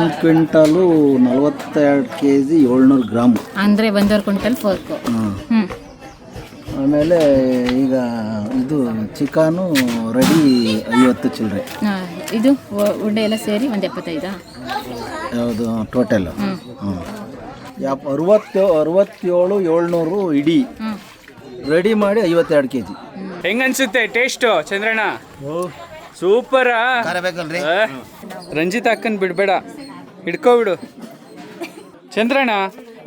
ಒಂದು quintal 42 kg 700 gram ಅಂದರೆ 1.5 quintal pork. ಹ್ಞೂ. ಆಮೇಲೆ ಈಗ ಇದು ಚಿಕನು ರೆಡಿ 50 ಚಿಲ್ಲರೆ. ಇದು ಉಂಡೆ ಎಲ್ಲ ಸೇರಿ ಒಂದು 75. ಯಾವುದು ಟೋಟಲ್? ಹ್ಞೂ 67 700 ಇಡೀ ರೆಡಿ ಮಾಡಿ 52 kg. ಹೆಂಗನ್ಸುತ್ತೆ ಟೇಸ್ಟು ಚಂದ್ರಣ್ಣ? ಸೂಪರಾ? ರಂಜಿತ್ ಅಕ್ಕನ್ ಬಿಡ್ಬೇಡ, ಹಿಡ್ಕೊಬಿಡು. ಚಂದ್ರಣ್ಣ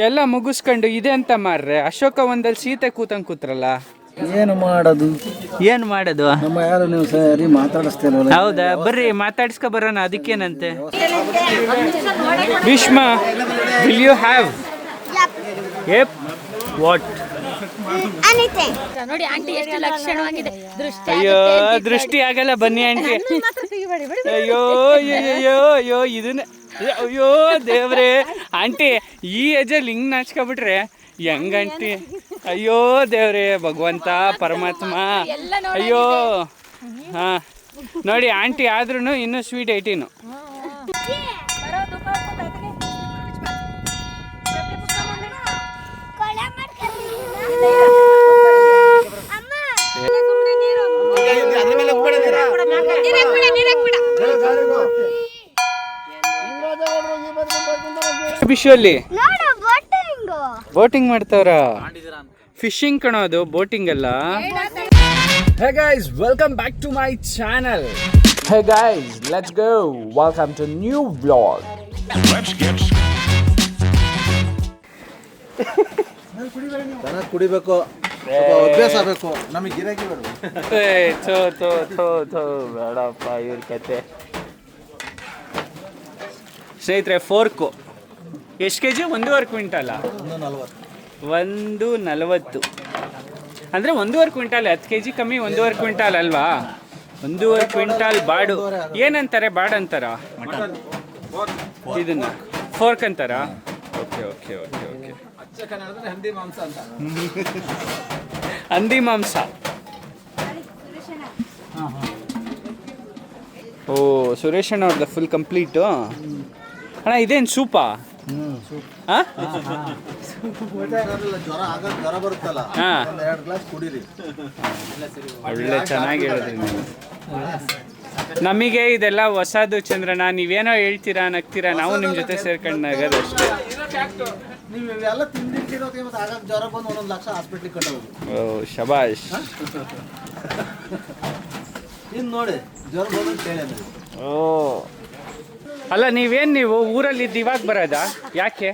ಎಲ್ಲ ಮುಗಿಸ್ಕೊಂಡು ಇದೆ ಅಂತ ಮಾರ್ರೆ ಅಶೋಕ ಒಂದಲ್ಲಿ ಸೀತೆ ಕೂತಂಗೆ ಕೂತ್ರಲ್ಲ, ಏನು ಮಾಡೋದು? ನಮ್ಮ ಯಾರು ನೀವು ಸರಿ ಮಾತಾಡಿಸ್ತಿಲ್ವಲ್ಲ? ಹೌದಾ, ಬರ್ರಿ ಮಾತಾಡಿಸ್ಕೊ ಬರೋಣ, ಅದಕ್ಕೇನಂತೆ. Bhishma, will you have yep what? ನೋಡಿ ಆಂಟಿ ಎಷ್ಟು ಲಕ್ಷಣವಾಗಿದೆ. ಅಯ್ಯೋ ದೃಷ್ಟಿ ಆಗಲ್ಲ, ಬನ್ನಿ ಆಂಟಿ. ಅಯ್ಯೋ ಅಯ್ಯೋ ಅಯ್ಯೋ ಇದನ್ನ, ಅಯ್ಯೋ ದೇವ್ರೆ ಆಂಟಿ, ಈ ಏಜಲ್ಲಿ ಹಿಂಗೆ ನಾಚ್ಕೊಬಿಟ್ರೆ ಹೆಂಗಂಟಿ? ಅಯ್ಯೋ ದೇವ್ರೆ, ಭಗವಂತ ಪರಮಾತ್ಮ, ಅಯ್ಯೋ. ಹಾಂ ನೋಡಿ ಆಂಟಿ ಆದ್ರೂ ಇನ್ನೂ ಸ್ವೀಟ್ 18. ಬಿಷಲ್ಲಿ ಬೋಟಿಂಗ್ ಮಾಡ್ತಾವ್ರ? ಫಿಶಿಂಗ್ ಕಣೋದು, ಬೋಟಿಂಗ್ ಅಲ್ಲ. Hey guys, welcome back to my channel. Hey guys, let's go. Welcome to new vlog. Let's get ಚೆನ್ನಾಗಿ ಕುಡಿಬೇಕು, ಅಭ್ಯಾಸ ಆಗಬೇಕು, ನಮಗೆ ಗಿರಾಕಿ ಬೇಡಪ್ಪ ಇವ್ರ ಕತೆ. ಸ್ನೇಹಿತರೆ, ಫೋರ್ಕು ಎಷ್ಟು ಕೆ ಜಿ? 1.5 ಕ್ವಿಂಟಲ? 140 ಅಂದರೆ 1.5 ಕ್ವಿಂಟಾಲ್. 10 kg ಕಮ್ಮಿ, 1.5 ಕ್ವಿಂಟಾಲ್ ಅಲ್ವಾ? 1.5 ಕ್ವಿಂಟಾಲ್ ಬಾಡು. ಏನಂತಾರೆ, ಬಾಡು ಅಂತಾರ ಇದನ್ನ? ಫೋರ್ಕ್ ಅಂತಾರ? Okay okay okay okay. ಹಂದಿ ಮಾಂಸ. ಓ, ಸುರೇಶ್ ಅಣ್ಣ ಅವ್ರದ್ದು ಫುಲ್ ಕಂಪ್ಲೀಟು. ಅಣ್ಣ ಇದೇನು ಸೂಪಾ? ಜ್ವರ ಬರುತ್ತಲ್ಲ, ಹಾಂ, 2 ಗ್ಲಾಸ್ ಕುಡೀರಿ. ಒಳ್ಳೆ ಚೆನ್ನಾಗಿ ಹೇಳಿದ್ರಿ ನೀವು. ನಮಗೆ ಇದೆಲ್ಲ ಹೊಸದು ಚಂದ್ರಣ್ಣ, ನೀವೇನೋ ಹೇಳ್ತೀರಾ, ನಗ್ತೀರಾ, ನಾವು ನಿಮ್ಮ ಜೊತೆ ಸೇರ್ಕೊಂಡು ನಗೋದು ಅಷ್ಟೇ. ನೀವೆಲ್ಲ ತಿಂದಿರ್ತಿರೋದು ಆಗಾಗ ಜ್ವರ ಬಂದು 1 ಲಕ್ಷ ಹಾಸ್ಪಿಟ್ಲಿಗೆ ಕಟ್ಟೋದು. ಓ ಶಬಾಷ್. ಇನ್ನು ನೋಡಿ ಜ್ವರ ಬಂದು ಕೇಳಿ. ಓ ಅಲ್ಲ, ನೀವು ಊರಲ್ಲಿದ್ದು ಇವಾಗ ಬರೋದಾ? ಯಾಕೆ,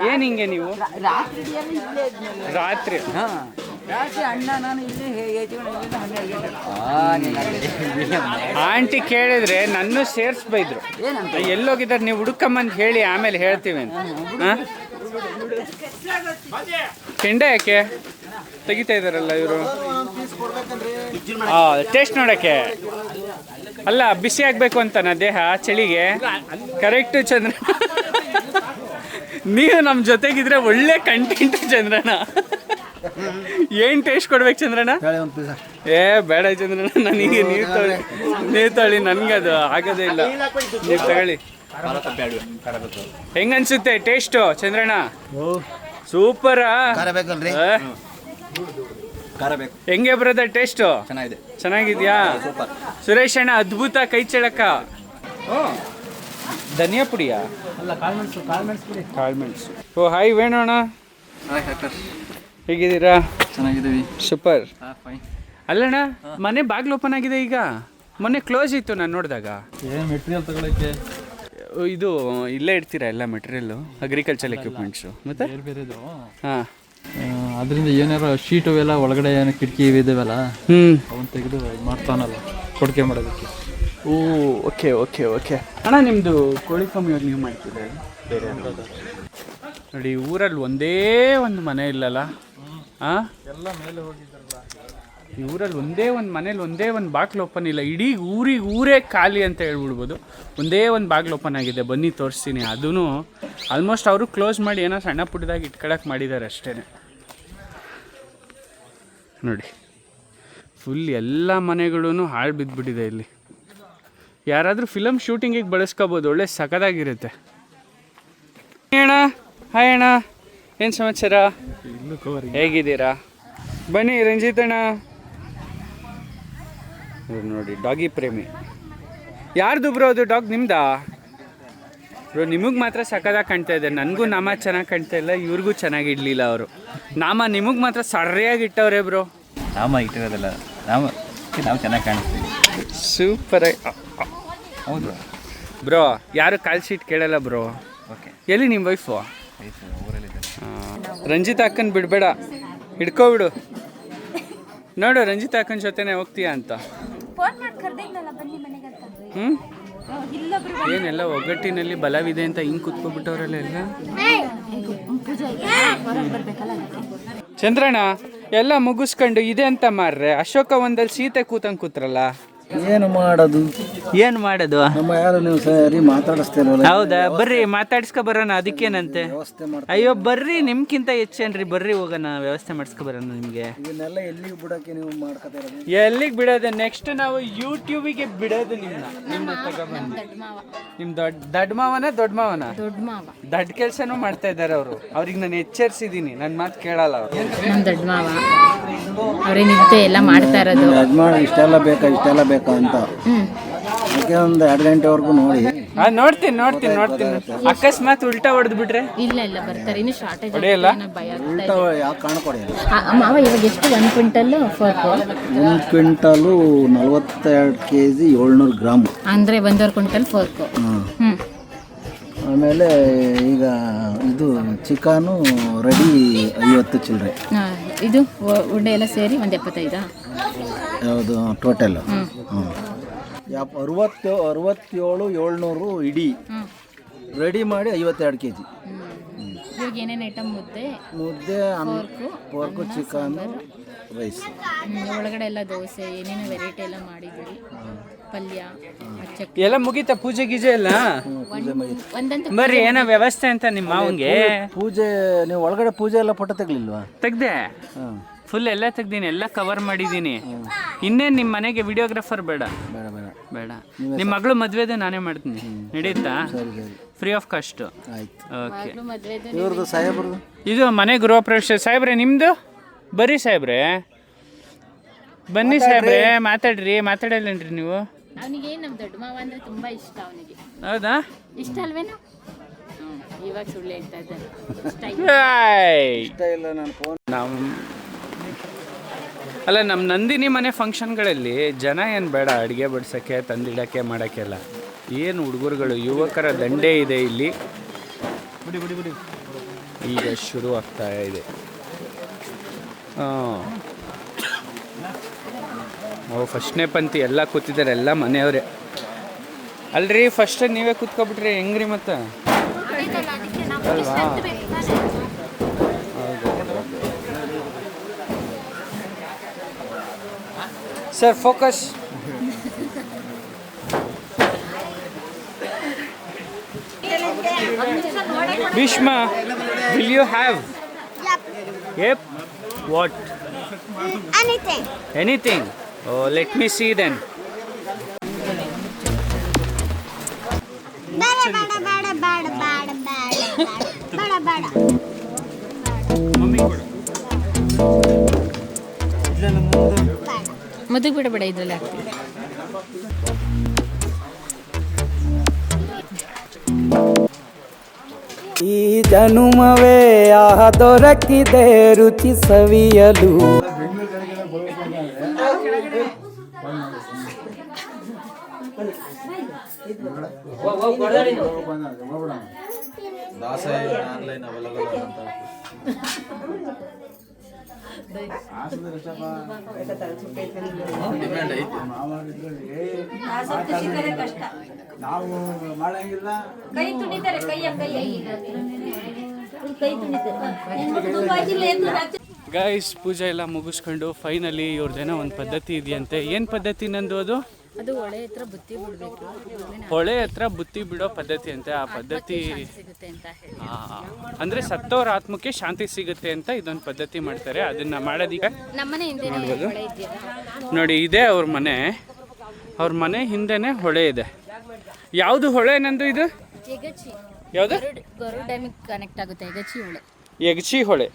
ಏನು ಹಿಂಗೆ ನೀವು ರಾತ್ರಿ? ಆಂಟಿ ಕೇಳಿದ್ರೆ ನನ್ನ ಸೇರಿಸ್ಬೈದ್ರು, ಎಲ್ಲೋಗಿದ್ದಾರೆ ನೀವು ಹುಡುಕಮ್ಮಂದು ಹೇಳಿ ಆಮೇಲೆ ಹೇಳ್ತೀವಿ ಅಂತ. ಹಾಂ, ಕೆಂಡ ಯಾಕೆ ತೆಗಿತಾ ಇದ್ದಾರಲ್ಲ ಇವರು? ಟೇಸ್ಟ್ ನೋಡೋಕ್ಕೆ ಅಲ್ಲ, ಬಿಸಿ ಆಗಬೇಕು ಅಂತನಾ ದೇಹ ಚಳಿಗೆ? ಕರೆಕ್ಟು ಚಂದ್ರ, ನೀವು ನಮ್ಮ ಜೊತೆಗಿದ್ರೆ ಒಳ್ಳೆ ಕಂಟೆಂಟ್ ಚಂದ್ರಣ್ಣ. ಏನು ಟೇಸ್ಟ್ ಕೊಡ್ಬೇಕು ಚಂದ್ರಣ್ಣ? ಏ ಬೇಡ ಚಂದ್ರಣ್ಣ, ನನಗೆ ನೀರು ತೊಳಿ, ನನಗೆ ಅದು ಆಗೋದೇ ಇಲ್ಲ. ನೀವು ತಗೊಳ್ಳಿ. ಹೆಂಗನ್ಸುತ್ತೆ ಟೇಸ್ಟು ಚಂದ್ರಣ್ಣ? ಸೂಪರಾ? ಹೆಂಗೆ ಬ್ರದರ್ ಟೇಸ್ಟು? ಚೆನ್ನಾಗಿದ್ಯಾ? ಸುರೇಶ್ ಅಣ್ಣ ಅದ್ಭುತ, ಕೈ ಚಳಕ. ಧನಿಯಾ ಪುಡಿಯಾ? ಕಾಳುಮೆಣಸು. ಓ ಹಾಯ್ ವೇಣೋಣ, ಹೇಗಿದ್ದೀರಾ? ಚೆನ್ನಾಗಿದ್ದೀವಿ. ಸೂಪರ್. ಅಲ್ಲಣ್ಣ, ಮನೆ ಬಾಗಿಲು ಓಪನ್ ಆಗಿದೆ ಈಗ, ಮೊನ್ನೆ ಕ್ಲೋಸ್ ಇತ್ತು ನಾನು ನೋಡಿದಾಗ. ಏನು ಮೆಟೀರಿಯಲ್ ತಗೊಳ್ಳೋಕ್ಕೆ? ಇದು ಇಲ್ಲೇ ಇಡ್ತೀರಾ ಎಲ್ಲ ಮೆಟೀರಿಯಲ್ಲು, ಅಗ್ರಿಕಲ್ಚರ್ ಎಕ್ವಿಪ್ಮೆಂಟ್ಸು ಮತ್ತೆ ಬೇರೆದು? ಹಾಂ, ಅದರಿಂದ ಏನಾರು ಶೀಟು ಎಲ್ಲ ಒಳಗಡೆ ಏನೋ ಕಿಟಕಿ ಇದಾವಲ್ಲ, ಅವನ್ನ ತೆಗೆದು ಮಾಡ್ತಾನಲ್ಲ ಕೊಡುಗೆ ಮಾಡೋದಕ್ಕೆ. ಓ ಓಕೆ ಓಕೆ ಓಕೆ. ಅಣ್ಣ ನಿಮ್ಮದು ಕೋಳಿ ಫಾರ್ಮ್ ಇವಾಗ ನೀವು ಮಾಡ್ತೀರಾ? ಬೇರೆ ನೋಡಿ, ಊರಲ್ಲಿ ಒಂದೇ ಒಂದು ಮನೆ ಇಲ್ಲಲ್ಲ? ಹಾಂ, ಎಲ್ಲ ಮೇಲೆ ಹೋಗಿದ್ದಾರಲ್ಲ. ಈ ಊರಲ್ಲಿ ಒಂದೇ ಒಂದು ಮನೇಲಿ ಒಂದೇ ಒಂದು ಬಾಗಿಲು ಓಪನ್ ಇಲ್ಲ. ಇಡೀ ಊರೇ ಖಾಲಿ ಅಂತ ಹೇಳ್ಬಿಡ್ಬೋದು. ಒಂದೇ ಒಂದು ಬಾಗಿಲು ಓಪನ್ ಆಗಿದೆ, ಬನ್ನಿ ತೋರಿಸ್ತೀನಿ. ಅದೂ ಆಲ್ಮೋಸ್ಟ್ ಅವರು ಕ್ಲೋಸ್ ಮಾಡಿ ಏನೋ ಸಣ್ಣ ಪುಟ್ಟದಾಗಿ ಇಟ್ಕೊಳಕ್ಕೆ ಮಾಡಿದ್ದಾರೆ ಅಷ್ಟೇ. ನೋಡಿ, ಫುಲ್ ಎಲ್ಲ ಮನೆಗಳೂ ಹಾಳು ಬಿದ್ದುಬಿಟ್ಟಿದೆ ಇಲ್ಲಿ. ಯಾರಾದರೂ ಫಿಲಮ್ ಶೂಟಿಂಗಿಗೆ ಬಳಸ್ಕೋಬೋದು, ಒಳ್ಳೆ ಸಖತ್ತಾಗಿರುತ್ತೆ. ಅಣ್ಣ ಹಾಯ್ ಅಣ್ಣ, ಏನು ಸಮಾಚಾರ, ಹೇಗಿದ್ದೀರಾ? ಬನ್ನಿ ರಂಜಿತ್ ಅಣ್ಣ. ನೋಡಿ ಡಾಗಿ ಪ್ರೇಮಿ. ಯಾರ್ದು ಬ್ರೋ ಅದು ಡಾಗ್? ನಿಮ್ದಾ ಬ್ರೋ? ನಿಮಗೆ ಮಾತ್ರ ಸಖತ್ತಾಗಿ ಕಾಣ್ತಾ ಇದೆ, ನನಗೂ ನಾಮ ಚೆನ್ನಾಗಿ ಕಾಣ್ತಾ ಇಲ್ಲ, ಇವ್ರಿಗೂ ಚೆನ್ನಾಗಿ ಇಡಲಿಲ್ಲ ಅವರು. ನಾಮ ನಿಮಗೆ ಮಾತ್ರ ಸರಿಯಾಗಿ ಇಟ್ಟವ್ರೆ ಬ್ರೋ. ನಾಮ ಇಟ್ಟಿರೋದಿಲ್ಲ, ನಾವು ಚೆನ್ನಾಗಿ ಕಾಣಿಸ್ತೀವಿ. ಸೂಪರಾಗಿ. ಹೌದು ಬ್ರೋ, ಯಾರು ಕಾಲ್ ಶೀಟ್ ಕೇಳಲ್ಲ ಬ್ರೋ. ಓಕೆ, ಎಲ್ಲಿ ನಿಮ್ಮ ವೈಫು? ಊರಲ್ಲಿದ್ದಾರೆ. ರಂಜಿತ್ ಅಕ್ಕನ್ ಬಿಡಬೇಡ, ಹಿಡ್ಕೊಬಿಡು. ನೋಡು ರಂಜಿತ್ ಅಕ್ಕನ ಜೊತೆನೆ ಹೋಗ್ತೀಯಾ ಅಂತ. ಹ್ಞೂ ಏನೆಲ್ಲ ಒಗ್ಗಟ್ಟಿನಲ್ಲಿ ಬಲವಿದೆ ಅಂತ ಹಿಂಗೆ ಕುತ್ಕೊಬಿಟ್ಟವ್ರಲ್ಲ ಎಲ್ಲ. ಚಂದ್ರಣ್ಣ ಎಲ್ಲ ಮುಗಿಸ್ಕೊಂಡು ಇದೆ ಅಂತ ಮಾರ್ರೆ, ಅಶೋಕ ಒಂದಲ್ಲಿ ಸೀತೆ ಕೂತಂಗೆ ಕೂತ್ರಲ್ಲ. ಏನು ಮಾಡೋದು, ಏನು ಮಾಡೋದು? ನಮ್ಮ ಯಾರು ನೀವು ಸರಿ ಮಾತಾಡಿಸ್ತಿಲ್ವಲ್ಲ. ಹೌದಾ, ಬರ್ರಿ ಮಾತಾಡ್ಸ್ಕೊ ಬರೋಣ, ಅದಕ್ಕೇನಂತೆ. ಅಯ್ಯೋ ಬರ್ರಿ, ನಿಮ್ಗಿಂತ ಹೆಚ್ಚೇನ್ರಿ, ಬರ್ರಿ ಹೋಗೋಣ, ವ್ಯವಸ್ಥೆ ಮಾಡಿಸ್ಕೊ ಬರೋಣ ನಿಮಗೆ. ಇದನ್ನೆಲ್ಲ ಎಲ್ಲಿಗೆ ಬಿಡೋಕೆ ನೀವು ಮಾಡ್ಕೊತಾ ಇರೋದು? ಎಲ್ಲಿಗೆ ಬಿಡೋದು? ನೆಕ್ಸ್ಟ್ ನಾವು ಯೂಟ್ಯೂಬಿಗೆ ಬಿಡೋದು ನಿಮ್ಮನ್ನ ತಗೊಬಂದು. ನಿಮ್ಮ ದೊಡ್ಡ ಮಾವನ ದೊಡ್ಡ ಮಾವನ ದೊಡ್ಡ ಕೆಲಸನೂ ಮಾಡ್ತಾ ಇದ್ದಾರೆ ಅವರು. ಅವ್ರಿಗೆ ನಾನು ಎಚ್ಚರಿಸಿದ್ದೀನಿ, ನನ್ನ ಮಾತು ಕೇಳಲ್ಲ ಅವರು. ನಮ್ಮ ದೊಡ್ಡ ಮಾವ ಅವರೇ ನಿದ್ದೆ ಎಲ್ಲ ಮಾಡ್ತಾ ಇರೋದು. ಯಜಮಾನ ಇಷ್ಟೆಲ್ಲ ಬೇಕಾ ಅಂತ ಅದಕ್ಕೆ ಒಂದು 2 ಗಂಟೆವರೆಗೂ ನೋಡಿ. ನೋಡ್ತೀನಿ. ಅಕಸ್ಮಾತ್ ಉಲ್ಟಾ ಹೊಡೆದು ಬಿಟ್ರೆ? ಇಲ್ಲ ಬರ್ತಾರೆ, ಇನ್ನು ಶಾರ್ಟೇಜ್ ಭಯ. ಉಲ್ಟಾ ಯಾಕೆ ಕಾಣ್ಕೊಡಿ ಮಾವ ಇವಾಗ ಎಷ್ಟು 1 quintal fork? 1 quintal 42 kg 700 gram ಅಂದರೆ 1.5 ಕ್ವಿಂಟಲ್ ಫೋರ್ಕ್. ಆಮೇಲೆ ಈಗ ಇದು ಚಿಕನು ರೆಡಿ 50 ಚಿಲ್ಲರೆ. ಇದು ಉಂಡೆ ಎಲ್ಲ ಸೇರಿ ಒಂದು 75? ಯಾವುದು ಟೋಟಲ್? 67 700 ಇಡೀ ರೆಡಿ ಮಾಡಿ 52 kg. ಇವಾಗ ಏನೇನು ಐಟಮ್? ಮುದ್ದೆ, ಪೋರ್ಕು, ಚಿಕನ್, ರೈಸ್. ಒಳಗಡೆ ಎಲ್ಲ ದೋಸೆ, ಏನೇನು ವೆರೈಟಿ ಎಲ್ಲ ಮಾಡಿದ್ದೀರಿ, ಪಲ್ಯ, ಚಟ್ನಿ ಎಲ್ಲ ಮುಗೀತಾ? ಪೂಜೆ ಗೀಜೆ ಎಲ್ಲ ಒಂದಂತ ಬರ್ರಿ, ಏನೋ ವ್ಯವಸ್ಥೆ ಅಂತ ನಿಮ್ಮ ಮಾವಂಗೆ. ಪೂಜೆ ನೀವು ಒಳಗಡೆ ಪೂಜೆ ಎಲ್ಲ ಫೋಟೋ ತೆಗ್ಲಿಲ್ವಾ? ತೆಗ್ದೆ, ಫುಲ್ ಎಲ್ಲ ತೆಗ್ದೀನಿ, ಎಲ್ಲ ಕವರ್ ಮಾಡಿದ್ದೀನಿ. ಇನ್ನೇನು ನಿಮ್ಮ ಮನೆಗೆ ವಿಡಿಯೋಗ್ರಾಫರ್ ಬೇಡ? ಬೇಡ. ನಿಮ್ಮ ಮಗಳು ಮದುವೆದು ನಾನೇ ಮಾಡ್ತೀನಿ, ನಡೀತಾ? Free of cost. ಓಕೆ. ಇವ್ರದ್ದು ಸಾಹೇಬ್ರದ್ದು ಇದು ಮನೆ ಗೃಹ ಪ್ರವೇಶ. ಸಾಹೇಬ್ರೆ ನಿಮ್ಮದು? ಬರ್ರಿ ಸಾಹೇಬ್ರೆ, ಬನ್ನಿ ಸಾಹೇಬ್ರೆ, ಮಾತಾಡಲ್ಲೇನ್ರಿ ನೀವು? ಅವನಿಗೆ ನಮ್ಮ ದೊಡ್ಡ ಮಾವ ಅಂದರೆ ತುಂಬ ಇಷ್ಟ. ಅವನಿಗೆ ಹೌದಾ? ಇಷ್ಟ ಅಲ್ವೇನೋ? ಇವಾಗ ಸುಳ್ಳು ಹೇಳ್ತಾ ಇದ್ದಾರೆ. ಇಷ್ಟ ಇಲ್ಲ. ನಾನು ಫೋನ್ ಅಲ್ಲ, ನಮ್ಮ ನಂದಿನಿ ಮನೆ ಫಂಕ್ಷನ್ಗಳಲ್ಲಿ ಜನ ಏನು ಬೇಡ, ಅಡುಗೆ ಬಡ್ಸೋಕ್ಕೆ, ತಂದಿಡೋಕ್ಕೆ, ಮಾಡೋಕ್ಕೆಲ್ಲ. ಏನು ಹುಡುಗರುಗಳು, ಯುವಕರ ದಂಡೇ ಇದೆ ಇಲ್ಲಿ. ಈಗ ಶುರು ಆಗ್ತಾ ಇದೆ. ಫಸ್ಟ್ನೇ ಪಂಕ್ತಿ ಎಲ್ಲ ಕೂತಿದ್ದಾರೆ, ಎಲ್ಲ ಮನೆಯವರೇ ಅಲ್ರಿ. ಫಸ್ಟ್ ನೀವೇ ಕೂತ್ಕೊಬಿಟ್ರಿ ಹೆಂಗ್ರಿ ಮತ್ತೆ? ಅಲ್ವಾ? Sir focus. Bhishma, will you have? Yep. What? Anything? Oh, let me see then. ಮದುವೆ ಬಿಡಬೇಡ, ಇದ್ರಲ್ಲಿ ಆಗ್ತೀವಿ. ಈ ಜನುಮವೇ ಆಹ ದೊರಕಿದೆ ರುಚಿ ಸವಿಯಲು. ನಾವು ಮಾಡಂಗಿಲ್ಲ. ಗೈಸ್, ಪೂಜೆ ಎಲ್ಲ ಮುಗಿಸ್ಕೊಂಡು ಫೈನಲಿ ಇವ್ರದ್ದೇನೋ ಒಂದು ಪದ್ಧತಿ ಇದೆಯಂತೆ. ಏನು ಪದ್ಧತಿ ನಂದು ಅದು? ಅದು ಹೊಳೆ ಹತ್ರ ಬುತ್ತಿ ಬಿಡಬೇಕು. ಹೊಳೆ ಹತ್ರ ಬುತ್ತಿ ಬಿಡೋ ಪದ್ಧತಿ ಅಂತೆ. ಆ ಪದ್ಧತಿ ಅಂದರೆ ಸತ್ತೋರ ಆತ್ಮಕ್ಕೆ ಶಾಂತಿ ಸಿಗುತ್ತೆ ಅಂತ ಇದೊಂದು ಪದ್ಧತಿ ಮಾಡ್ತಾರೆ. ಅದನ್ನು ಮಾಡೋದೀಗ ನಮ್ಮನೆ ಹಿಂದೆ ನೋಡಿ, ಇದೇ ಅವ್ರ ಮನೆ. ಅವ್ರ ಮನೆ ಹಿಂದೆನೇ ಹೊಳೆ ಇದೆ. ಯಾವುದು ಹೊಳೆ ನಂದು ಇದು? ಎಗಚಿ. ಯಾವುದು? ಗರುಡ್ ಡ್ಯಾಮಿಗೆ ಕನೆಕ್ಟ್ ಆಗುತ್ತೆ ಎಗಚಿ ಹೊಳೆ. ಎಗಚಿ ಹೊಳೆ.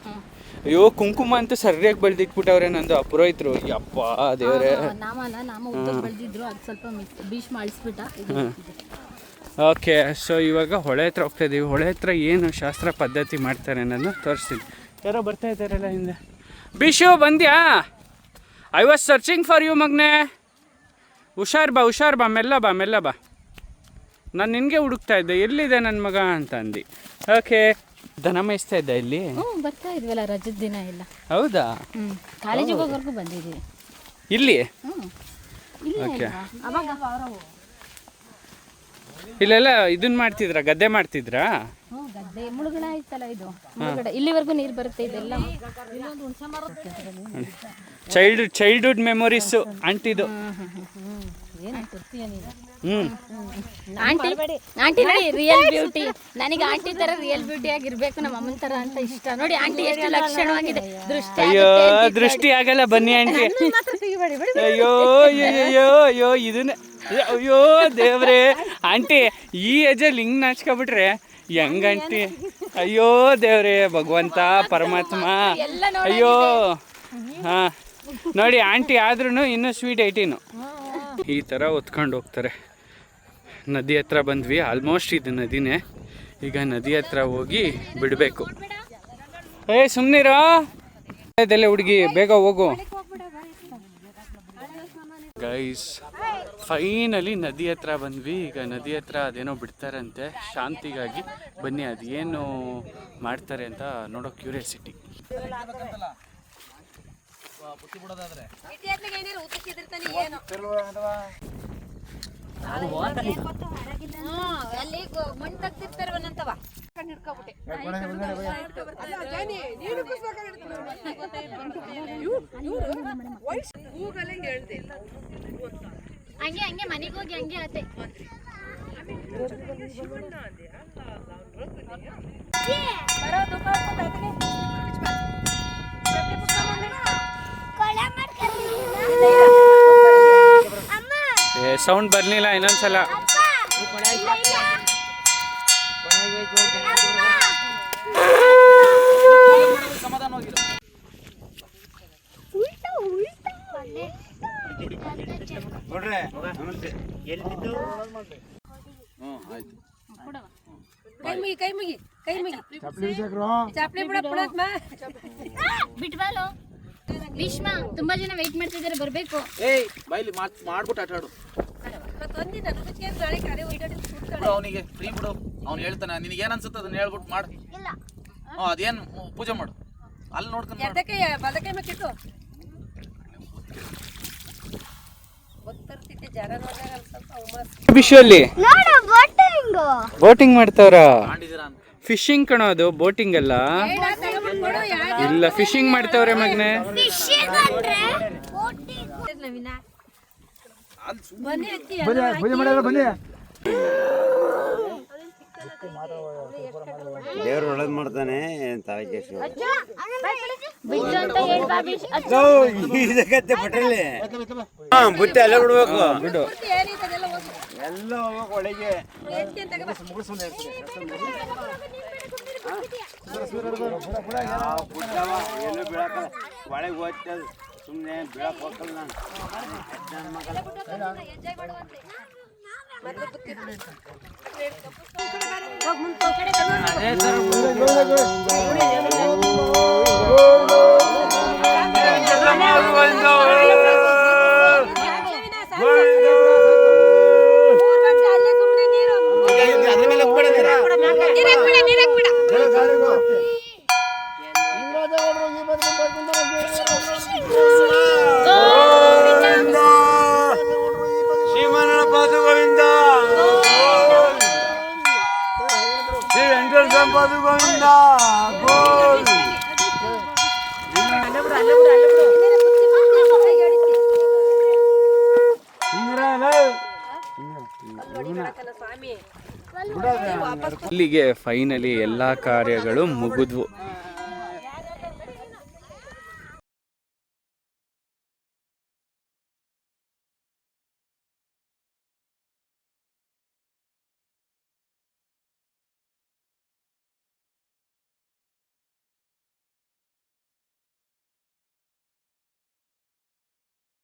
ಅಯ್ಯೋ ಕುಂಕುಮ ಅಂತೂ ಸರಿಯಾಗಿ ಬೆಳೆದಿಟ್ಬಿಟ್ಟವ್ರೆ ನಂದು ಪುರೋಹಿತರು. ಯಪ್ಪ ದೇವ್ರೆ. ನಾಮ ಉದ್ದ ಬೆಳೆದಿದ್ರು ಅದು ಸ್ವಲ್ಪ ಬೀಚ್ ಮಾಡಿಸ್ಬಿಟ್ಟ. ಓಕೆ, ಸೊ ಇವಾಗ ಹೊಳೆ ಹತ್ರ ಹೋಗ್ತಾ ಇದ್ದೀವಿ. ಹೊಳೆ ಹತ್ರ ಏನು ಶಾಸ್ತ್ರ ಪದ್ಧತಿ ಮಾಡ್ತಾರೆ ಅನ್ನೋದನ್ನ ತೋರಿಸ್ತೀನಿ. ಯಾರೋ ಬರ್ತಾ ಇದ್ದಾರಲ್ಲ ಹಿಂದೆ. ಬಿಶು ಬಂದ್ಯಾ? I was searching for you ಮಗ್ನೆ. ಹುಷಾರ್ ಬಾ, ಮೆಲ್ಲ ಬಾ. ನಾನು ನಿನಗೆ ಹುಡುಕ್ತಾ ಇದ್ದೆ, ಎಲ್ಲಿದೆ ನನ್ನ ಮಗ ಅಂತ ಅಂದು. ಓಕೆ, ದನ ಮೇಯಿಸ್ತಾ ಇದ್ದ ಇಲ್ಲಿ. ಬರ್ತಾ ಇದ್ವಲ್ಲ ರಜದ ದಿನ ಎಲ್ಲ. ಹೌದಾ? ಕಾಲೇಜಿಗೆ ಹೋಗೋರ್ಗು ಬಂದಿದ್ದೀವಿ ಇಲ್ಲಿ. ಓಕೆ, ಇಲ್ಲೆಲ್ಲ ಇದನ್ನ ಮಾಡ್ತಿದ್ರಾ? ಗದ್ದೆ ಮಾಡ್ತಿದ್ರಾ? ಗದ್ದೆ ಮುಳುಗಡೆ ಆಯ್ತಲ್ಲ ಇದು. ಇಲ್ಲಿವರೆಗೂ ನೀರು ಬರುತ್ತೆ. ಇದೆಲ್ಲ ಚೈಲ್ಡ್ಹುಡ್ ಮೆಮೊರೀಸು ಆಂಟಿದು. ಆಂಟಿ ನೋಡಿ ರಿಯಲ್ ಬ್ಯೂಟಿ. ನನಗೆ ಆಂಟಿ ತರ ರಿಯಲ್ ಬ್ಯೂಟಿ ಆಗಿರ್ಬೇಕು, ನಮ್ಮ ಅಮ್ಮನ ತರ ಅಂತ ಇಷ್ಟ. ನೋಡಿ ಆಂಟಿ ಎಷ್ಟು ಲಕ್ಷಣವಾಗಿದೆ. ದೃಷ್ಟಿ ಆಗಲ್ಲ, ಬನ್ನಿ ಆಂಟಿ. ಅಯ್ಯೋ ಇದನ್ನ, ಅಯ್ಯೋ ದೇವ್ರೆ. ಆಂಟಿ ಈ ಏಜಲ್ಲಿ ಹಿಂಗ್ ನಾಚ್ಕೊಬಿಟ್ರೆ ಹೆಂಗ್ ಆಂಟಿ? ಅಯ್ಯೋ ದೇವ್ರೆ, ಭಗವಂತ ಪರಮಾತ್ಮ. ಅಯ್ಯೋ ಹಾ, ನೋಡಿ ಆಂಟಿ ಆದ್ರೂ ಇನ್ನೂ ಸ್ವೀಟ್ 18. ಈ ಥರ ಹೊತ್ಕೊಂಡು ಹೋಗ್ತಾರೆ. ನದಿ ಹತ್ರ ಬಂದ್ವಿ. ಆಲ್ಮೋಸ್ಟ್ ಇದು ನದಿನೇ. ಈಗ ನದಿ ಹತ್ರ ಹೋಗಿ ಬಿಡಬೇಕು. ಸುಮ್ಮನಿರೋ ಇದೆಲ್ಲ ಹುಡುಗಿ, ಬೇಗ ಹೋಗು. ಗೈಸ್, ಫೈನಲಿ ನದಿ ಹತ್ರ ಬಂದ್ವಿ. ಈಗ ನದಿ ಹತ್ರ ಅದೇನೋ ಬಿಡ್ತಾರಂತೆ ಶಾಂತಿಗಾಗಿ. ಬನ್ನಿ ಅದೇನು ಮಾಡ್ತಾರೆ ಅಂತ ನೋಡೋ ಕ್ಯೂರಿಯಾಸಿಟಿ. ಹಂಗೆ ಮನೆಗೆ ಹೋಗಿ ಹಂಗೆ ಆತೆ. ಸೌಂಡ್ ಬರ್ಲಿಲ್ಲ ಇನ್ನೊಂದ್ಸಲ. ಬಿಟ್ವಾಲೋ ಭೀಷ್ಮ, ತುಂಬಾ ಜನ ವೇಟ್ ಮಾಡ್ತಿದ್ದಾರೆ, ಬರ್ಬೇಕು. ಮಾಡ್ಬಿಟ್ಟು ಆಟ ಆಡು. ಅವನಿಗೆ ಫ್ರೀ ಬಿಡು, ಅವ್ನು ಹೇಳ್ತಾನೆ. ನಿನಗೆ ಏನ್ ಅನ್ಸುತ್ತೆ ಅದನ್ನ ಹೇಳ್ಬಿಟ್ಟು ಮಾಡು. ಅದೇನು ಪೂಜೆ ಮಾಡು, ಅಲ್ಲಿ ನೋಡ್ಕೊಂಡು ವಿಷಯಲ್ಲಿ ಬೋಟಿಂಗ್ ಮಾಡ್ತಾವ್ರ. ಫಿಶಿಂಗ್ ಕಣೋದು, ಬೋಟಿಂಗ್ ಅಲ್ಲ. ಇಲ್ಲ, ಫಿಶಿಂಗ್ ಮಾಡ್ತಾವ್ರೆ ಮಗನೆ. ದೇವ್ರು ಒಳ್ಳೇದ್ ಮಾಡ್ತಾನೆ. ಬುತ್ತಿ ಎಲ್ಲ ಬಿಡ್ಬೇಕು, ಎಲ್ಲ ಹೋಗ್ಬೇಕು ಒಳಗೆ. ಏನು ಬೀಳಕ ಒಳಗೆ ಹೋಗ್ತದ, ಸುಮ್ಮನೆ ಬೀಳಕ್ ಹೋಗ್ತಲ್ಲ. ಇಲ್ಲಿಗೆ ಫೈನಲಿ ಎಲ್ಲ ಕಾರ್ಯಗಳು ಮುಗಿದ್ವು.